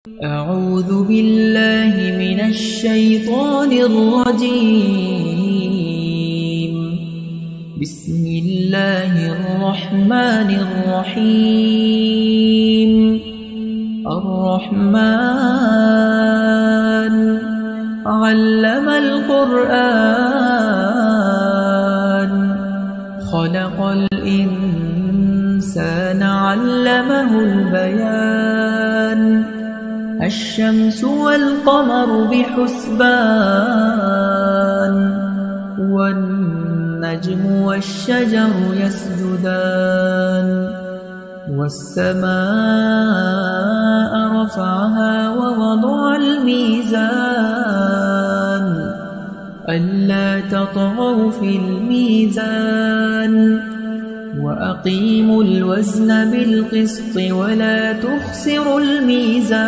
أعوذ بالله من الشيطان الرجيم. بسم الله الرحمن الرحيم. الرحمن علم القرآن خلق الإنسان علمه البيان الشمس والقمر بحسبان والنجم والشجر يسجدان والسماء رفعها ووضع الميزان ألا تطغوا في الميزان وأقيموا الوزن بالقسط ولا تخسروا الميزان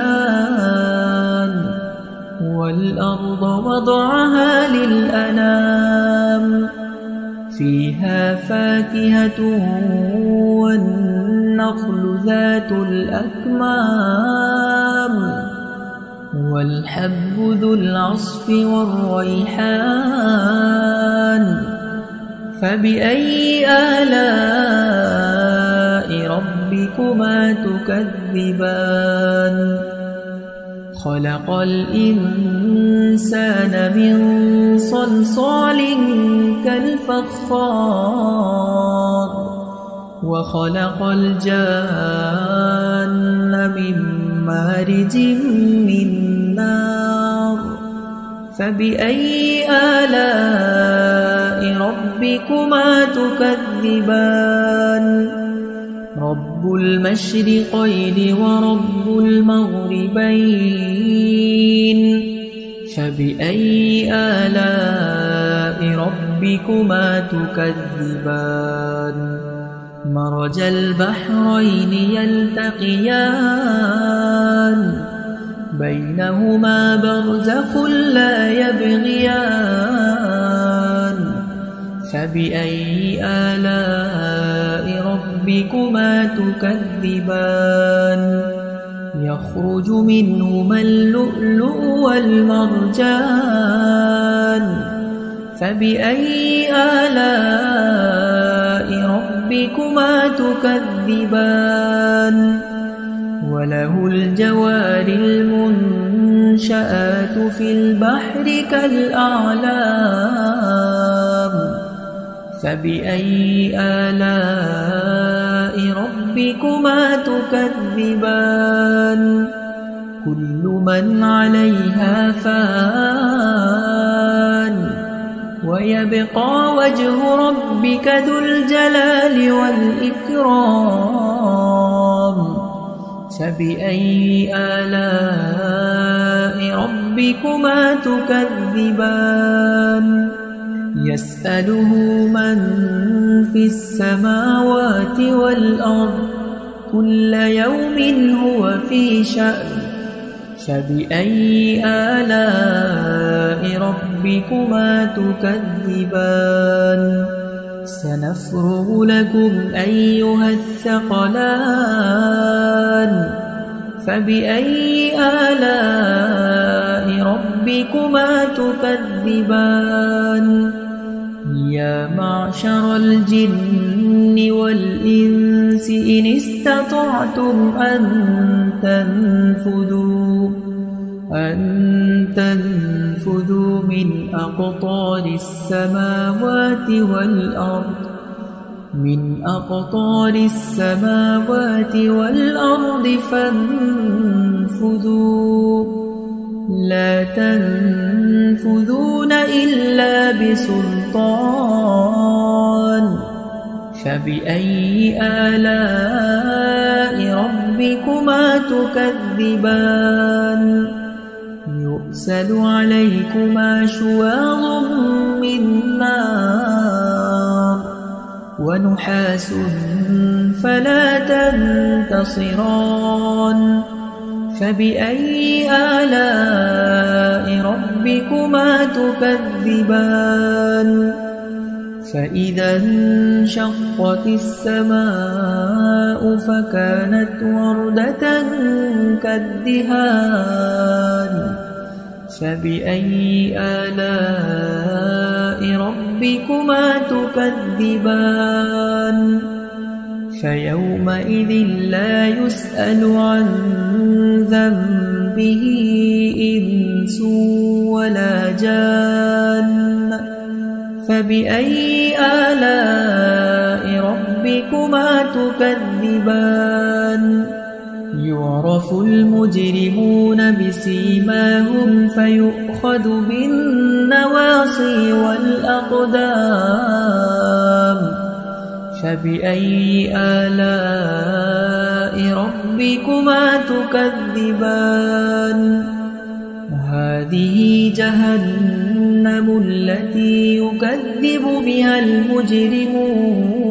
والأرض وضعها للأنام فيها فاكهة والنخل ذات الأكمام والحب ذو العصف والريحان فبأي آلاء ربكما تكذبان خلق الإنسان من صلصال كالفخار وخلق الجان من مارج من نار فبأي آلاء ربكما تكذبان رب المشرقين ورب المغربين فبأي آلاء ربكما تكذبان مرج البحرين يلتقيان بينهما برزخ لا يبغيان فبأي آلاء ربكما تكذبان يخرج منهما اللؤلؤ والمرجان فبأي آلاء ربكما تكذبان وله الجوار المنشآت في البحر كالأعلام فبأي آلاء ربكما تكذبان كل من عليها فان ويبقى وجه ربك ذو الجلال والإكرام فبأي آلاء ربكما تكذبان يسأله من في السماوات والأرض كل يوم هو في شأن فبأي آلاء ربكما تكذبان سنفرغ لكم أيها الثقلان فبأي آلاء ربكما تكذبان يا معشر الجن والإنس إن استطعتم أن تنفذوا من أقطار السماوات والأرض فانفذوا لا تنفذون إلا بسلطان فبأي آلاء ربكما تكذبان يرسل عليكما شواظ من نار ونحاس فلا تنتصران فبأي آلاء ربكما تكذبان فإذا انشقت السماء فكانت وردة كالدهان فبأي آلاء ربكما تكذبان فيومئذ لا يسأل عن ذنبه إنس ولا جان فبأي آلاء ربكما تكذبان يعرف المجرمون بسيماهم فيؤخذ بالنواصي والأقدام فبأي آلاء ربكما تكذبان هذه جهنم التي يكذب بها المجرمون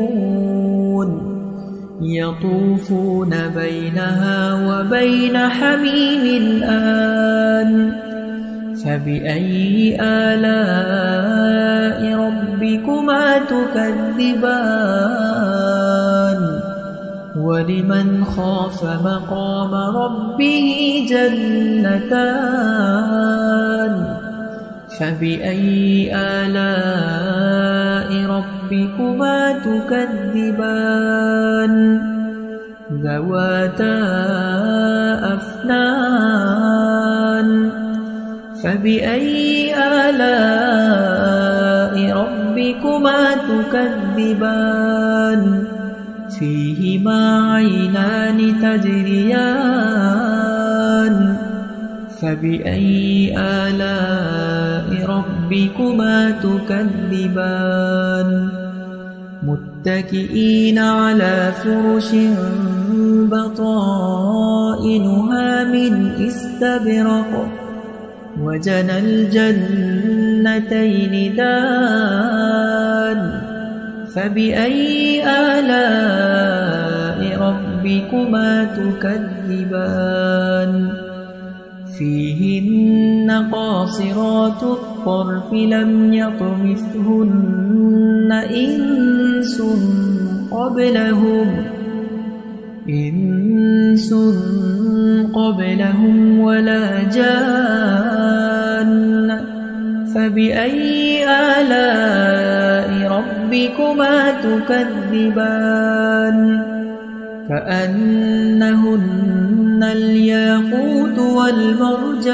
يطوفون بينها وبين حميم آن فبأي آلاء ربكما تكذبان ولمن خاف مقام ربه جنتان فبأي آلاء ربكما تكذبان ذواتا أفنان فبأي آلاء ربكما تكذبان فيهما عينان تجريان فبأي آلاء ربكما تكذبان متكئين على فرش بطائنها من استبرق وجنى الجنتين دان فبأي آلاء ربكما تكذبان فيهن قاصرات الطرف لم يطمثهن إنس قبلهم ولا جان فبأي آلاء ربكما تكذبان كأنهن الياقوت والمرجان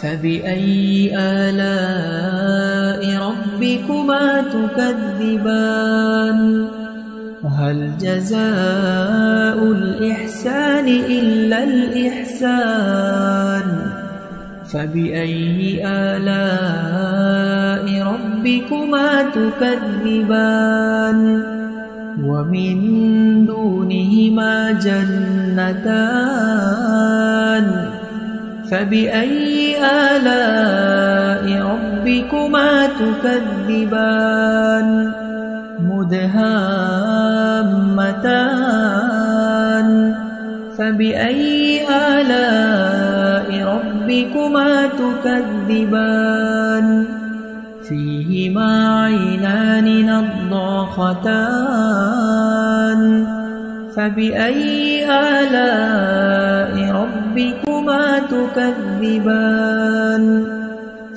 فبأي آلاء ربكما تكذبان هل جزاء الإحسان إلا الإحسان فبأي آلاء ربكما تكذبان ومن دونهما جنتان فبأي آلاء ربكما تكذبان مدهامتان فبأي آلاء ربكما تكذبان فيهما عينان نضاختان فبأي آلاء ربكما تكذبان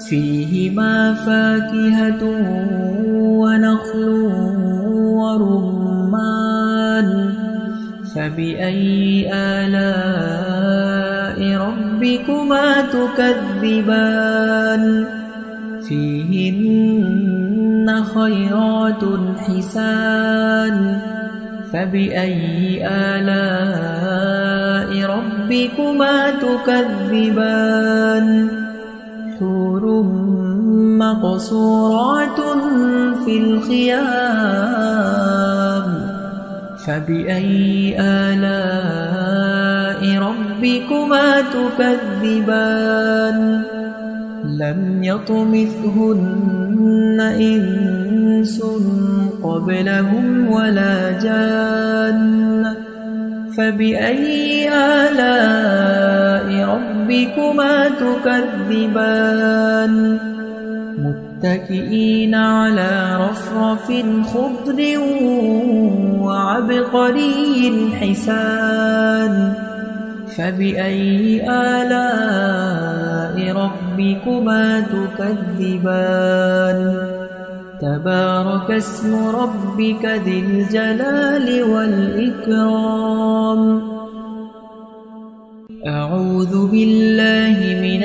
فيهما فاكهة ونخل ورمان فبأي آلاء ربكما تكذبان فيهن خيرات حسان فبأي آلاء ربكما تكذبان حور مقصورات في الخيام فبأي آلاء ربكما تكذبان لم يطمثهن إنس قبلهم ولا جان فبأي آلاء ربكما تكذبان متكئين على رفرف خضر وعبقري حسان فبأي آلاء ربكما تكذبان تبارك اسم ربك ذي الجلال والإكرام. أعوذ بالله من